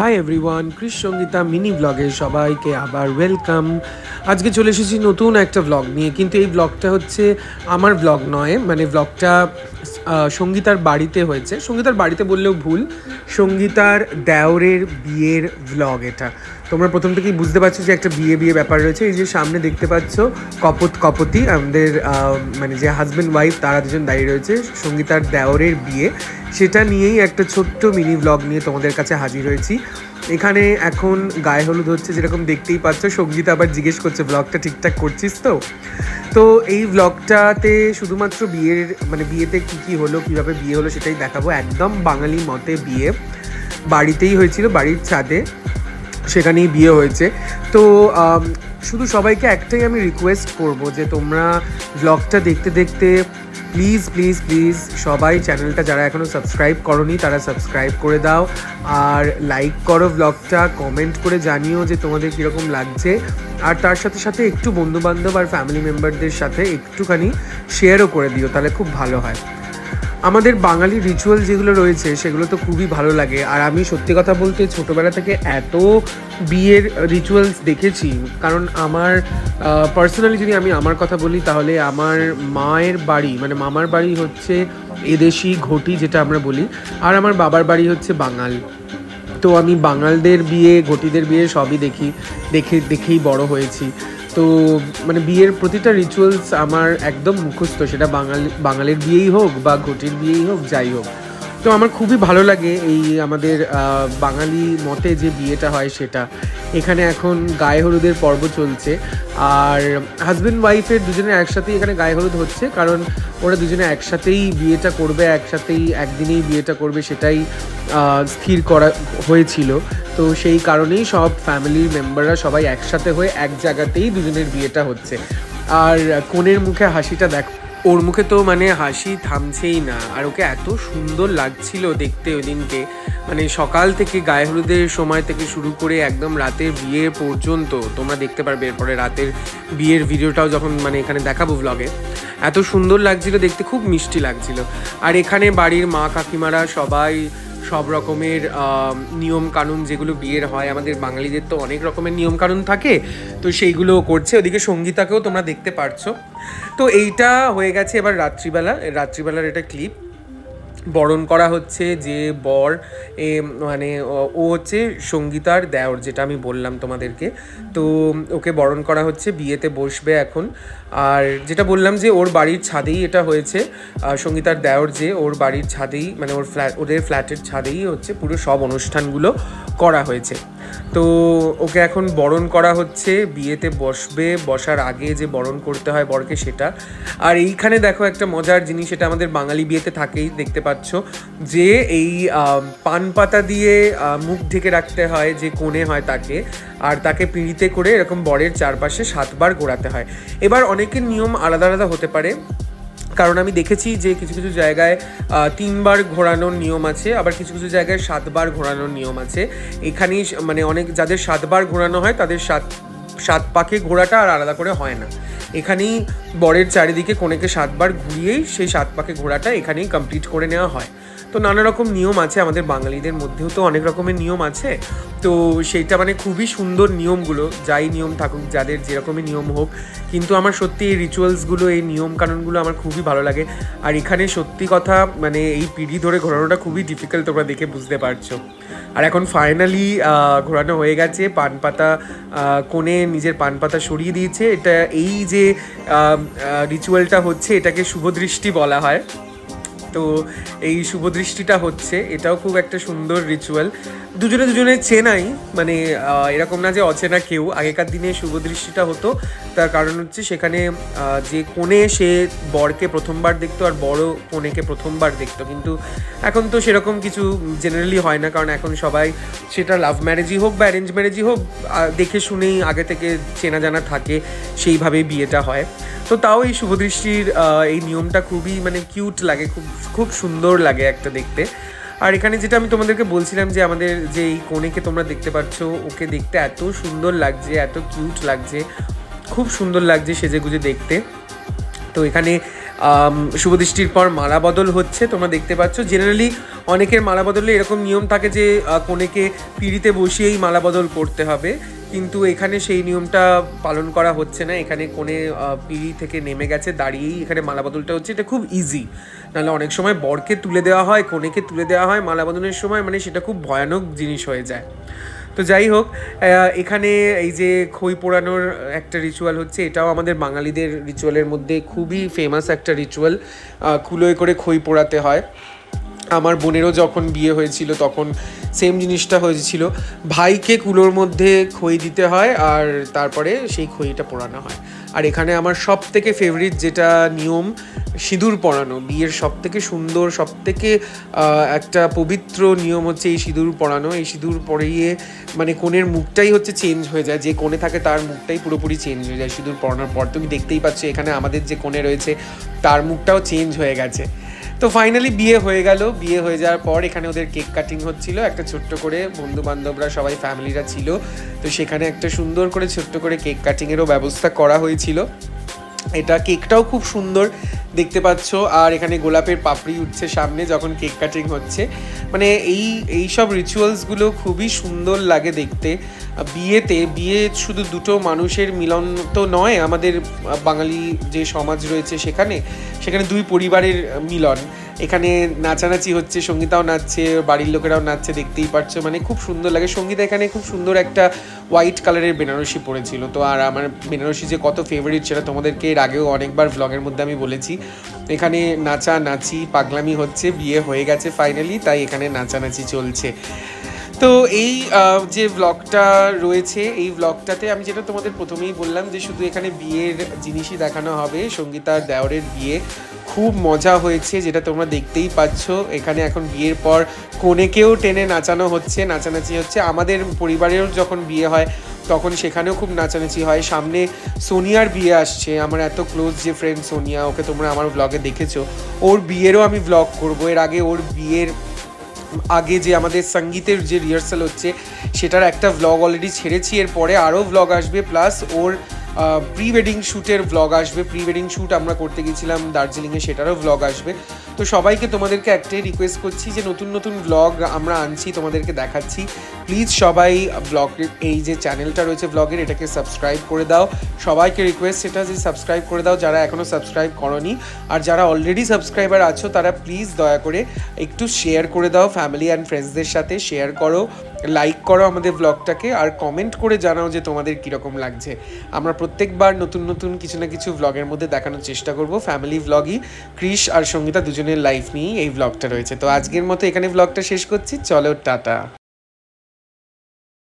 High everyone, Chris Sangeeta mini ব্লগে সবাইকে আবার ওয়েলকাম। আজকে চলে এসেছি নতুন একটা ব্লগ নিয়ে, কিন্তু এই ব্লগটা হচ্ছে আমার ব্লগ নয়, মানে ব্লগটা সঙ্গীতার বাড়িতে হয়েছে। সঙ্গীতার বাড়িতে বললেও ভুল, সঙ্গীতার দেওরের বিয়ের ব্লগ এটা। তোমরা প্রথম থেকেই বুঝতে পারছো যে একটা বিয়ে ব্যাপার রয়েছে। এই যে সামনে দেখতে পাচ্ছ কপতি আমাদের মানে যে হাজব্যান্ড ওয়াইফ তারা দুজন দাঁড়িয়ে রয়েছে। সঙ্গীতার দেওরের বিয়ে, সেটা নিয়েই একটা ছোট্ট মিনি ব্লগ নিয়ে তোমাদের কাছে হাজির হয়েছি। এখানে এখন গায়ে হলুদ হচ্ছে, যেরকম দেখতেই পাচ্ছ। সঙ্গীতা আবার জিজ্ঞেস করছে ব্লগটা ঠিকঠাক করছিস তো। তো এই ব্লগটাতে শুধুমাত্র বিয়েতে কী হলো, কীভাবে বিয়ে হলো সেটাই দেখাবো। একদম বাঙালি মতে বিয়ে, বাড়িতেই হয়েছিল, বাড়ির ছাদে, সেখানেই বিয়ে হয়েছে। তো শুধু সবাইকে একটাই আমি রিকোয়েস্ট করব যে তোমরা ব্লগটা দেখতে দেখতে প্লিজ প্লিজ প্লিজ সবাই চ্যানেলটা যারা এখনও সাবস্ক্রাইব করোনি তারা সাবস্ক্রাইব করে দাও, আর লাইক করো ব্লগটা, কমেন্ট করে জানিও যে তোমাদের কীরকম লাগছে। আর তার সাথে সাথে একটু বন্ধুবান্ধব আর ফ্যামিলি মেম্বারদের সাথে একটুখানি শেয়ারও করে দিও, তাহলে খুব ভালো হয়। আমাদের বাঙালি রিচুয়াল যেগুলো রয়েছে সেগুলো তো খুবই ভালো লাগে। আর আমি সত্যি কথা বলতে ছোটোবেলা থেকে এত বিয়ের রিচুয়ালস দেখেছি, কারণ আমার পার্সোনালি যদি আমি আমার কথা বলি তাহলে আমার মায়ের বাড়ি মানে মামার বাড়ি হচ্ছে এদেশি ঘটি যেটা আমরা বলি, আর আমার বাবার বাড়ি হচ্ছে বাঙাল। তো আমি বাঙালদের বিয়ে, ঘটিদের বিয়ে সবই দেখেই বড় হয়েছি। তো মানে বিয়ের প্রতিটা রিচুয়ালস আমার একদম মুখস্থ, সেটা বাঙালির বিয়েই হোক বা ঘটির বিয়েই হোক, যাই হোক। তো আমার খুবই ভালো লাগে এই আমাদের বাঙালি মতে যে বিয়েটা হয় সেটা। এখানে এখন গায়ে হলুদের পর্ব চলছে, আর হাজব্যান্ড ওয়াইফের দুজনে একসাথেই এখানে গায়ে হলুদ হচ্ছে, কারণ ওরা দুজনে একসাথেই বিয়েটা করবে, একদিনেই বিয়েটা করবে, সেটাই স্থির করা হয়েছিল। তো সেই কারণেই সব ফ্যামিলির মেম্বাররা সবাই একসাথে হয়ে এক জায়গাতেই দুজনের বিয়েটা হচ্ছে। আর কনের মুখে হাসিটা দেখো, ওর মুখে তো মানে হাসি থামছেই না। আর ওকে এত সুন্দর লাগছিল দেখতে ওই দিনকে, মানে সকাল থেকে গায়ে হলুদের সময় থেকে শুরু করে একদম রাতের বিয়ে পর্যন্ত। তোমরা দেখতে পারবে এরপরে রাতের বিয়ের ভিডিওটাও যখন মানে এখানে দেখাবো ব্লগে। এত সুন্দর লাগছিল দেখতে, খুব মিষ্টি লাগছিল। আর এখানে বাড়ির মা কাকিমারা সবাই সব রকমের নিয়ম কানুন যেগুলো বিয়ের হয়, আমাদের বাঙালিদের তো অনেক রকমের নিয়ম কানুন থাকে, তো সেইগুলো করছে। ওদিকে সঙ্গীতাকেও তোমরা দেখতে পারছো। তো এইটা হয়ে গেছে এবার রাত্রিবেলার এটা ক্লিপ। বরণ করা হচ্ছে যে বর, মানে ও হচ্ছে সঙ্গীতার দেওর, যেটা আমি বললাম তোমাদেরকে। তো ওকে বরণ করা হচ্ছে, বিয়েতে বসবে এখন। আর যেটা বললাম যে ওর বাড়ির ছাদেই এটা হয়েছে, সঙ্গীতার দেওর যে ওর বাড়ির ছাদেই, মানে ওদের ফ্ল্যাটের ছাদেই হচ্ছে পুরো সব অনুষ্ঠানগুলো করা হয়েছে। তো ওকে এখন বরণ করা হচ্ছে, বিয়েতে বসার আগে যে বরণ করতে হয় বরকে সেটা। আর এইখানে দেখো একটা মজার জিনিস, এটা আমাদের বাঙালি বিয়েতে থাকেই, দেখতে পাচ্ছ যে এই পান পাতা দিয়ে মুখ ঢেকে রাখতে হয় যে কোণে হয় তাকে, আর তাকে পিঁড়িতে করে এরকম বরের চারপাশে 7 বার ঘোরাতে হয়। এবার অনেকের নিয়ম আলাদা আলাদা হতে পারে, কারণ আমি দেখেছি যে কিছু কিছু জায়গায় 3 বার ঘোরানোর নিয়ম আছে, আবার কিছু কিছু জায়গায় 7 বার ঘোরানোর নিয়ম আছে। এখানেই মানে অনেক যাদের 7 বার ঘোরানো হয় তাদের 7 পাকে ঘোরাটা আর আলাদা করে হয় না। এখানেই বরের চারিদিকে কনেকে 7 বার ঘুরিয়েই সেই 7 পাকে ঘোরাটা এখানেই কমপ্লিট করে নেওয়া হয়। তো নানা রকম নিয়ম আছে, আমাদের বাঙালিদের মধ্যেও তো অনেক রকমের নিয়ম আছে। তো সেইটা মানে খুবই সুন্দর নিয়মগুলো, যাই নিয়ম থাকুক, যাদের যেরকমই নিয়ম হোক, কিন্তু আমার সত্যি এই রিচুয়ালসগুলো, এই নিয়ম কানুনগুলো আমার খুবই ভালো লাগে। আর এখানে সত্যি কথা মানে এই পিঁড়ি ধরে ঘোরানোটা খুবই ডিফিকাল্ট, তোমরা দেখে বুঝতে পারছো। আর এখন ফাইনালি ঘোরানো হয়ে গেছে, পান পাতা কোণে নিজের পান পাতা সরিয়ে দিয়েছে। এটা এই যে রিচুয়ালটা হচ্ছে এটাকে শুভদৃষ্টি বলা হয়। তো এই শুভদৃষ্টিটা হচ্ছে, এটাও খুব একটা সুন্দর রিচুয়াল। দুজনে চেনাই, মানে এরকম না যে অচেনা কেউ। আগেকার দিনে শুভদৃষ্টিটা হতো, তার কারণ হচ্ছে সেখানে যে কোণে সে বরকে প্রথমবার দেখতো আর বড় কোণেকে প্রথমবার দেখতো। কিন্তু এখন তো সেরকম কিছু জেনারেলি হয় না, কারণ এখন সবাই, সেটা লাভ ম্যারেজই হোক বা অ্যারেঞ্জ ম্যারেজই হোক, দেখে শুনেই আগে থেকে চেনা জানা থাকে, সেইভাবেই বিয়েটা হয়। তো তাও এই শুভদৃষ্টির এই নিয়মটা খুবই মানে কিউট লাগে, খুব সুন্দর লাগে একটা দেখতে। আর এখানে যেটা আমি তোমাদেরকে বলছিলাম যে আমাদের যে এই কনেকে তোমরা দেখতে পাচ্ছ, ওকে দেখতে এত সুন্দর লাগছে, এত কিউট লাগছে, খুব সুন্দর লাগছে সেজেগুজে দেখতে। তো এখানে শুভদৃষ্টির পর মালা বদল হচ্ছে, তোমরা দেখতে পাচ্ছ। জেনারেলি অনেকের মালা বদলে এরকম নিয়ম থাকে যে কনেকে পিঁড়িতে বসিয়েই মালা বদল করতে হবে, কিন্তু এখানে সেই নিয়মটা পালন করা হচ্ছে না। এখানে কনে পিঁড়ি থেকে নেমে গেছে, দাঁড়িয়েই এখানে মালা বদলটা হচ্ছে। এটা খুব ইজি, নাহলে অনেক সময় বরকে তুলে দেওয়া হয়, কনেকে তুলে দেওয়া হয় মালা বদলের সময়, মানে সেটা খুব ভয়ানক জিনিস হয়ে যায়। তো যাই হোক, এখানে এই যে খই পোড়ানোর একটা রিচুয়াল হচ্ছে, এটাও আমাদের বাঙালিদের রিচুয়ালের মধ্যে খুবই ফেমাস একটা রিচুয়াল। কুলোয় করে খই পোড়াতে হয়। আমার বোনেরও যখন বিয়ে হয়েছিল তখন সেম জিনিসটা হয়েছিল, ভাইকে কুলোর মধ্যে খই দিতে হয় আর তারপরে সেই খইটা পোড়ানো হয়। আর এখানে আমার সব থেকে ফেভারিট যেটা নিয়ম, সিঁদুর পরানো। বিয়ের সব থেকে সুন্দর, সব থেকে একটা পবিত্র নিয়ম হচ্ছে এই সিঁদুর পরানো। এই সিঁদুর পরিয়ে মানে কনের মুখটাই হচ্ছে চেঞ্জ হয়ে যায়, যে কোণে থাকে তার মুখটাই পুরোপুরি চেঞ্জ হয়ে যায় সিঁদুর পরানোর পর। তুমি দেখতেই পাচ্ছ এখানে আমাদের যে কোণে রয়েছে তার মুখটাও চেঞ্জ হয়ে গেছে। তো ফাইনালি বিয়ে হয়ে গেল। বিয়ে হয়ে যাওয়ার পর এখানে ওদের কেক কাটিং হচ্ছিল একটা ছোট্ট করে, বন্ধু বান্ধবরা সবাই ফ্যামিলিরা ছিল, তো সেখানে একটা সুন্দর করে ছোট্ট করে কেক কাটিংয়েরও ব্যবস্থা করা হয়েছিল। এটা কেকটাও খুব সুন্দর দেখতে পাচ্ছ। আর এখানে গোলাপের পাপড়ি উঠছে সামনে যখন কেক কাটিং হচ্ছে। মানে এই সব রিচুয়ালসগুলো খুবই সুন্দর লাগে দেখতে। বিয়ে শুধু দুটো মানুষের মিলন তো নয়, আমাদের বাঙালি যে সমাজ রয়েছে সেখানে দুই পরিবারের মিলন। এখানে নাচানাচি হচ্ছে, সঙ্গীতাও নাচছে, বাড়ির লোকেরাও নাচছে, দেখতেই পাচ্ছ। মানে খুব সুন্দর লাগে। সঙ্গীতা এখানে খুব সুন্দর একটা হোয়াইট কালারের বেনারসি পরেছিল। তো আর আমার বেনারসি যে কত ফেভারিট সেটা তোমাদেরকে এর আগেও অনেকবার ভ্লগের মধ্যে আমি বলেছি। এখানে নাচানাচি পাগলামি হচ্ছে, বিয়ে হয়ে গেছে ফাইনালি, তাই এখানে নাচানাচি চলছে। তো এই যে ব্লগটা রয়েছে, এই ব্লগটাতে আমি যেটা তোমাদের প্রথমেই বললাম যে শুধু এখানে বিয়ের জিনিসই দেখানো হবে। সঙ্গীতার দেওরের বিয়ে খুব মজা হয়েছে, যেটা তোমরা দেখতেই পাচ্ছ। এখানে এখন বিয়ের পর কনেকেও টেনে নাচানো হচ্ছে, নাচানাচি হচ্ছে। আমাদের পরিবারেও যখন বিয়ে হয় তখন সেখানেও খুব নাচানাচি হয়। সামনে সোনিয়ার বিয়ে আসছে, আমার এত ক্লোজ যে ফ্রেন্ড সোনিয়া, ওকে তোমরা আমার ব্লগে দেখেছো। ওর বিয়েরও আমি ব্লগ করবো। এর আগে ওর বিয়ের আগে যে আমাদের সঙ্গীতের যে রিহার্সাল হচ্ছে সেটার একটা ভ্লগ অলরেডি ছেড়েছি, এরপরে আরও ভ্লগ আসবে, প্লাস ওর প্রি ওয়েডিং শ্যুটের ভ্লগ আসবে। প্রি ওয়েডিং শ্যুট আমরা করতে গেছিলাম দার্জিলিংয়ে, সেটারও ভ্লগ আসবে। তো সবাইকে তোমাদেরকে একটাই রিকোয়েস্ট করছি যে নতুন নতুন ভ্লগ আমরা আনছি, তোমাদেরকে দেখাচ্ছি। প্লিজ সবাই ব্লগের এই যে চ্যানেলটা রয়েছে ব্লগের, এটাকে সাবস্ক্রাইব করে দাও। সবাইকে রিকোয়েস্ট এটা যে সাবস্ক্রাইব করে দাও যারা এখনও সাবস্ক্রাইব করনি, আর যারা অলরেডি সাবস্ক্রাইবার আছো তারা প্লিজ দয়া করে একটু শেয়ার করে দাও ফ্যামিলি অ্যান্ড ফ্রেন্ডসদের সাথে। শেয়ার করো, লাইক করো আমাদের ব্লগটাকে, আর কমেন্ট করে জানাও যে তোমাদের কীরকম লাগছে। আমরা প্রত্যেকবার নতুন নতুন কিছু না কিছু ব্লগের মধ্যে দেখানোর চেষ্টা করব। ফ্যামিলি ব্লগই, ক্রিশ আর সঙ্গীতা দুজনের লাইফ নিয়েই এই ব্লগটা রয়েছে। তো আজকের মতো এখানে ব্লগটা শেষ করছি, চলো টাটা।